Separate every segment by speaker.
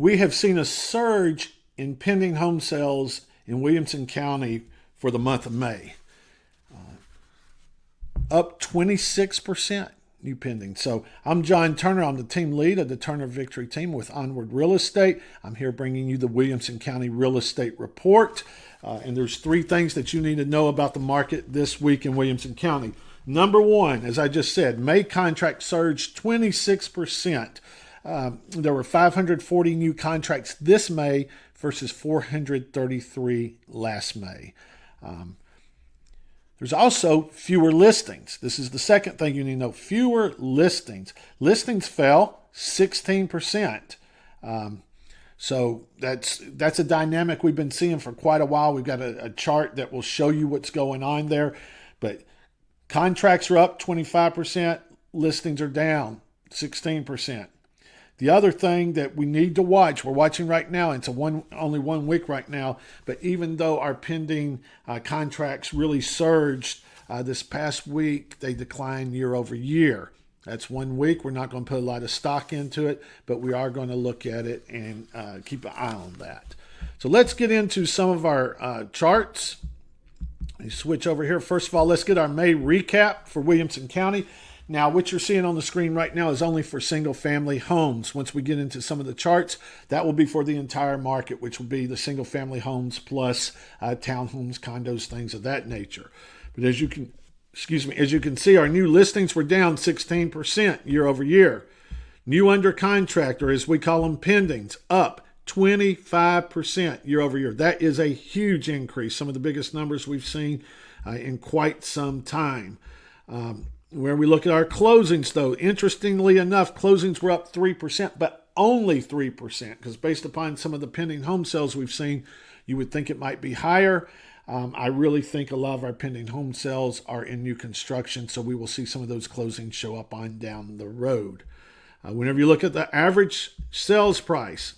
Speaker 1: we have seen a surge in pending home sales in Williamson County for the month of May, up 26% new pending. So I'm John Turner. I'm the team lead of the Turner Victory team with Onward Real Estate. I'm here bringing you the Williamson County Real Estate Report. And there's three things that you need to know about the market this week in Williamson County. Number one, as I just said, May contract surged 26%. There were 540 new contracts this May versus 433 last May. There's also fewer listings. This is the second thing you need to know. Fewer listings. Listings fell 16%. So that's a dynamic we've been seeing for quite a while. We've got a chart that will show you what's going on there. But contracts are up 25%. Listings are down 16%. The other thing that we need to watch, we're watching right now, it's only 1 week right now, but even though our pending contracts really surged this past week, they declined year over year. That's 1 week. We're not going to put a lot of stock into it, but we are going to look at it and keep an eye on that. So let's get into some of our charts. Let me switch over here. First of all, let's get our May recap for Williamson County. Now, what you're seeing on the screen right now is only for single-family homes. Once we get into some of the charts, that will be for the entire market, which will be the single-family homes plus townhomes, condos, things of that nature. But as you can see, our new listings were down 16% year over year. New under contract, or as we call them, pendings, up 25% year over year. That is a huge increase. Some of the biggest numbers we've seen in quite some time. Where we look at our closings, though, interestingly enough, closings were up 3%, but only 3%, because based upon some of the pending home sales we've seen, you would think it might be higher. I really think a lot of our pending home sales are in new construction, so we will see some of those closings show up on down the road. Whenever you look at the average sales price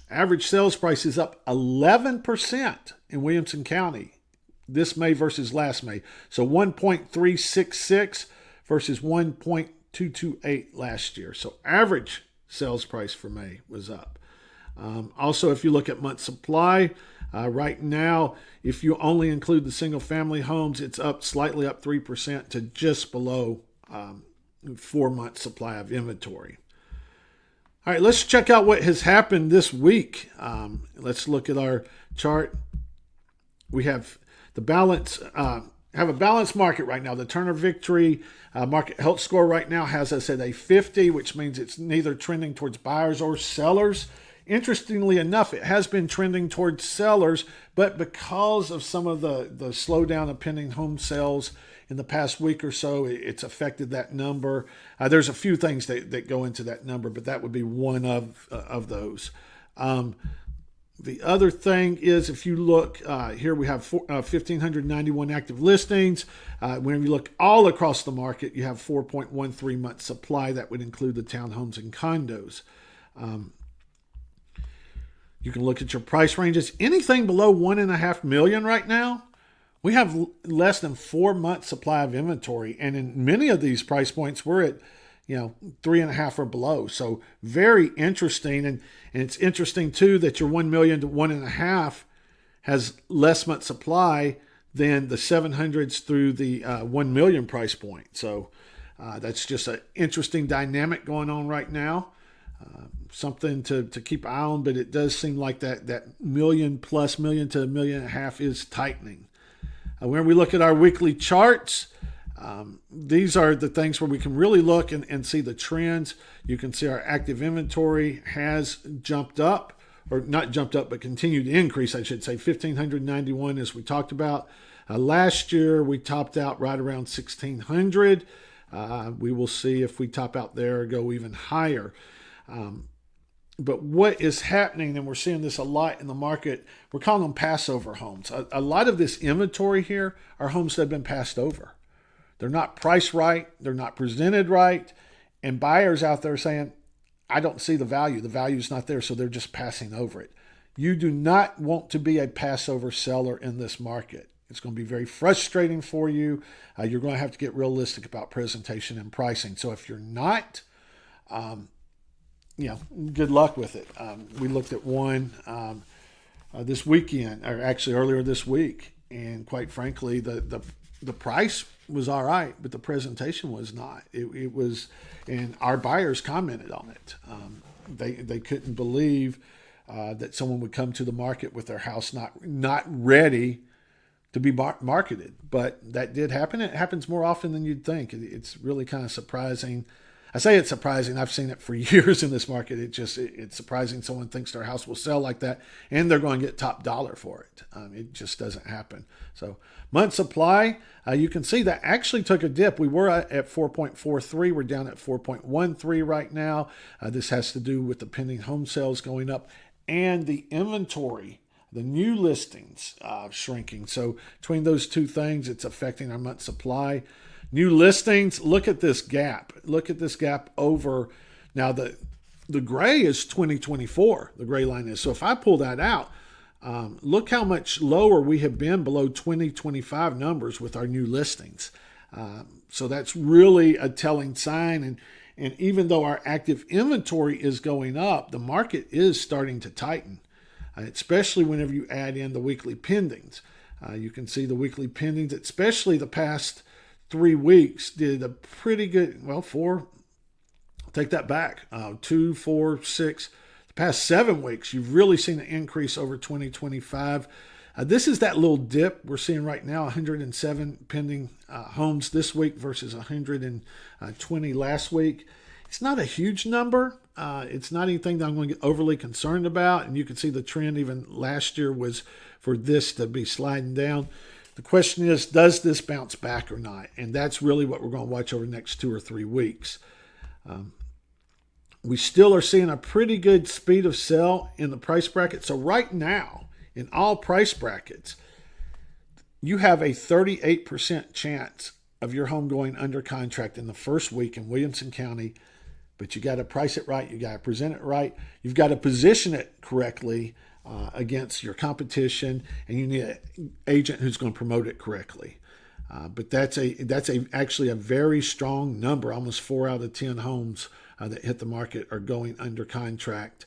Speaker 1: is up 11% in Williamson County this May versus last May. So 1.366 versus 1.228 last year. So average sales price for May was up. Also, if you look at month supply, right now, if you only include the single-family homes, it's up slightly up 3% to just below 4 months supply of inventory. All right, let's check out what has happened this week. Let's look at our chart. We have the balance. Have a balanced market right now. The Turner Victory market health score right now has us at a 50, which means it's neither trending towards buyers or sellers. Interestingly enough, it has been trending towards sellers, but because of some of the slowdown of pending home sales in the past week or so, it's affected that number. There's a few things that go into that number, but that would be one of those. The other thing is, if you look here, we have 1,591 active listings. When you look all across the market, you have 4.13 months supply. That would include the townhomes and condos. You can look at your price ranges. Anything below $1.5 million right now, we have less than 4 months supply of inventory. And in many of these price points, we're at 3.5 or below. So very interesting. And it's interesting too that your 1 million to 1.5 has less month supply than the 700s through the 1 million price point. So that's just an interesting dynamic going on right now. Something to keep an eye on, but it does seem like that million to 1.5 million is tightening. When we look at our weekly charts, these are the things where we can really look and see the trends. You can see our active inventory has jumped up, or not jumped up, but continued to increase, I should say, 1,591 as we talked about. Last year, we topped out right around 1,600. We will see if we top out there or go even higher. But what is happening, and we're seeing this a lot in the market, we're calling them Passover homes. A lot of this inventory here are homes that have been passed over. They're not priced right. They're not presented right. And buyers out there saying, I don't see the value. The value is not there, so they're just passing over it. You do not want to be a Passover seller in this market. It's going to be very frustrating for you. You're going to have to get realistic about presentation and pricing. So if you're not, good luck with it. We looked at one this weekend, or actually earlier this week, and quite frankly, the price was all right, but the presentation was not. It was, and our buyers commented on it. They couldn't believe that someone would come to the market with their house not ready to be marketed. But that did happen. It happens more often than you'd think. It's really kind of surprising. I say it's surprising. I've seen it for years in this market. It's surprising someone thinks their house will sell like that and they're going to get top dollar for it. It just doesn't happen. So month supply, you can see that actually took a dip. We were at 4.43. We're down at 4.13 right now. This has to do with the pending home sales going up and the inventory, the new listings shrinking. So between those two things, it's affecting our month supply. New listings, look at this gap. Look at this gap over. Now, the gray is 2024, the gray line is. So if I pull that out, look how much lower we have been below 2025 numbers with our new listings. So that's really a telling sign. And even though our active inventory is going up, the market is starting to tighten, especially whenever you add in the weekly pendings. You can see the weekly pendings, especially the past 3 weeks, did a pretty good, take that back, 2, 4, 6, the past 7 weeks, you've really seen an increase over 2025. This is that little dip we're seeing right now, 107 pending homes this week versus 120 last week. It's not a huge number. It's not anything that I'm going to get overly concerned about. And you can see the trend even last year was for this to be sliding down. The question is, does this bounce back or not? And that's really what we're going to watch over the next 2 or 3 weeks. We still are seeing a pretty good speed of sale in the price bracket. So right now, in all price brackets, you have a 38% chance of your home going under contract in the first week in Williamson County. But you got to price it right. You got to present it right. You've got to position it correctly against your competition, and you need an agent who's going to promote it correctly. But that's actually a very strong number. Almost 4 out of 10 homes that hit the market are going under contract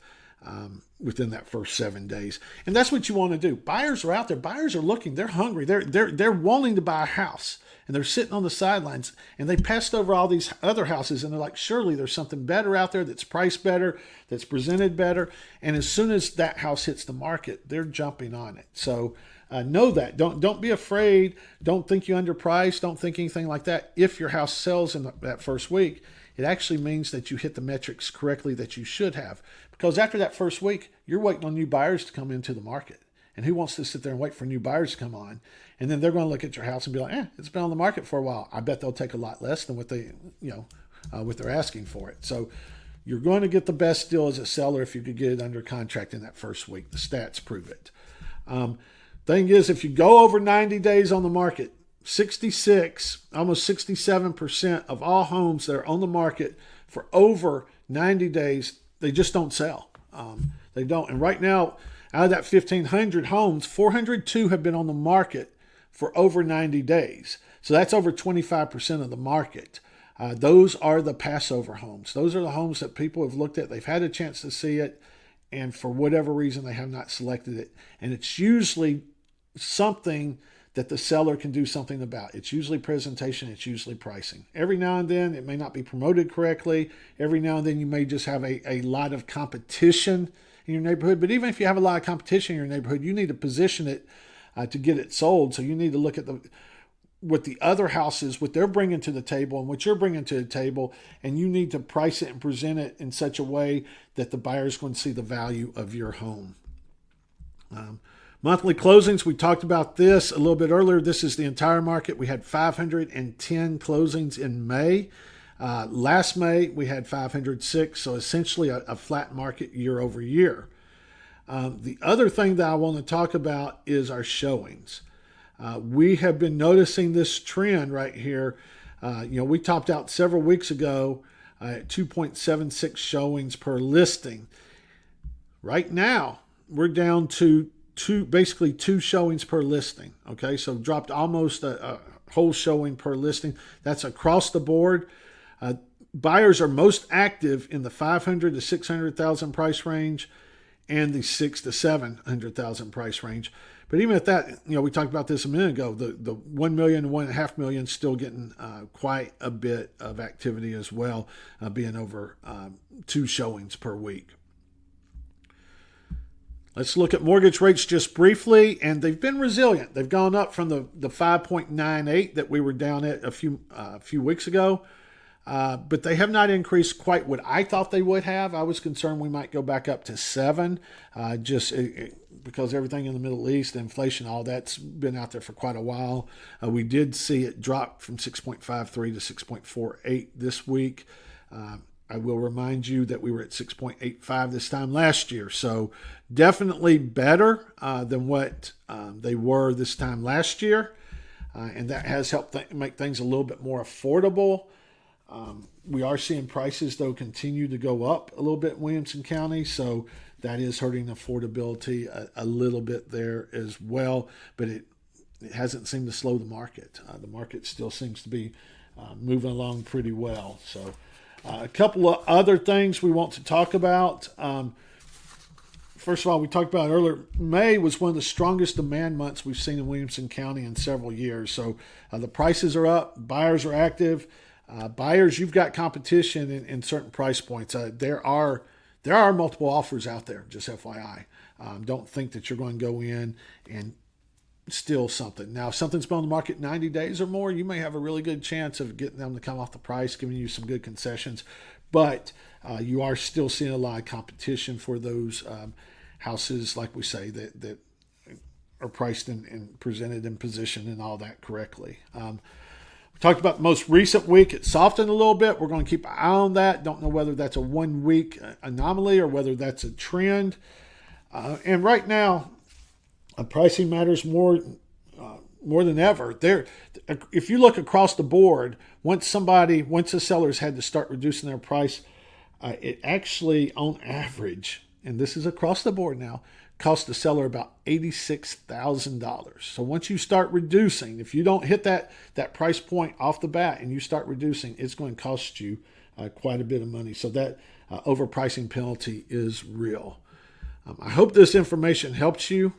Speaker 1: within that first 7 days. And that's what you want to do. Buyers are out there. Buyers are looking. They're hungry. They're wanting to buy a house, and they're sitting on the sidelines, and they passed over all these other houses, and they're like, surely there's something better out there that's priced better, that's presented better. And as soon as that house hits the market, they're jumping on it. So know that. Don't be afraid. Don't think you're underpriced. Don't think anything like that. If your house sells in that first week, it actually means that you hit the metrics correctly that you should have. Because after that first week, you're waiting on new buyers to come into the market. And who wants to sit there and wait for new buyers to come on? And then they're going to look at your house and be like, it's been on the market for a while. I bet they'll take a lot less than what what they're asking for it. So you're going to get the best deal as a seller if you could get it under contract in that first week. The stats prove it. Thing is, if you go over 90 days on the market, 66, almost 67% of all homes that are on the market for over 90 days, they just don't sell. They don't. And right now, out of that 1,500 homes, 402 have been on the market for over 90 days. So that's over 25% of the market. Those are the Passover homes. Those are the homes that people have looked at. They've had a chance to see it, and for whatever reason, they have not selected it. And it's usually something that the seller can do something about. It's usually presentation. It's usually pricing. Every now and then, it may not be promoted correctly. Every now and then, you may just have a lot of competition in your neighborhood. But even if you have a lot of competition in your neighborhood, you need to position it to get it sold. So you need to look at what the other houses, what they're bringing to the table and what you're bringing to the table, and you need to price it and present it in such a way that the buyer's going to see the value of your home. Monthly closings, we talked about this a little bit earlier. This is the entire market. We had 510 closings in May. Last May, we had 506, so essentially a flat market year over year. The other thing that I want to talk about is our showings. We have been noticing this trend right here. We topped out several weeks ago at 2.76 showings per listing. Right now, we're down to basically two showings per listing. Okay, so dropped almost a whole showing per listing. That's across the board. buyers are most active in the 500 to 600,000 price range and the 6 to 700,000 price range. But even at that, we talked about this a minute ago. The 1 million to 1.5 million still getting quite a bit of activity as well, being over 2 showings per week. Let's look at mortgage rates just briefly, and they've been resilient. They've gone up from the 5.98 that we were down at a few weeks ago, but they have not increased quite what I thought they would have. I was concerned we might go back up to 7, because everything in the Middle East, inflation, all that's been out there for quite a while. We did see it drop from 6.53 to 6.48 this week. I will remind you that we were at 6.85 this time last year. So definitely better than what they were this time last year. And that has helped make things a little bit more affordable. We are seeing prices, though, continue to go up a little bit in Williamson County. So that is hurting affordability a little bit there as well. But it hasn't seemed to slow the market. The market still seems to be moving along pretty well. So a couple of other things we want to talk about. First of all, we talked about earlier, May was one of the strongest demand months we've seen in Williamson County in several years. So the prices are up, buyers are active. Buyers, you've got competition in certain price points. There are multiple offers out there, just FYI. Don't think that you're going to go in and steal something. Now, if something's been on the market 90 days or more, you may have a really good chance of getting them to come off the price, giving you some good concessions. But you are still seeing a lot of competition for those houses, like we say, that are priced and presented in position and all that correctly. We talked about the most recent week. It softened a little bit. We're going to keep an eye on that. Don't know whether that's a 1 week anomaly or whether that's a trend. And right now, pricing matters more than ever. If you look across the board, once the sellers had to start reducing their price, it actually, on average, and this is across the board now, cost the seller about $86,000. So once you start reducing, if you don't hit that price point off the bat and you start reducing, it's going to cost you quite a bit of money. So that overpricing penalty is real. I hope this information helps you.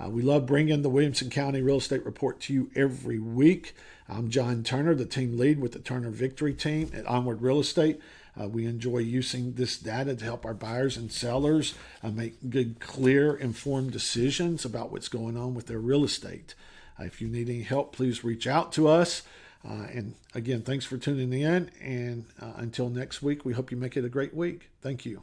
Speaker 1: We love bringing the Williamson County Real Estate Report to you every week. I'm John Turner, the team lead with the Turner Victory team at Onward Real Estate. We enjoy using this data to help our buyers and sellers make good, clear, informed decisions about what's going on with their real estate. If you need any help, please reach out to us. And again, thanks for tuning in. And until next week, we hope you make it a great week. Thank you.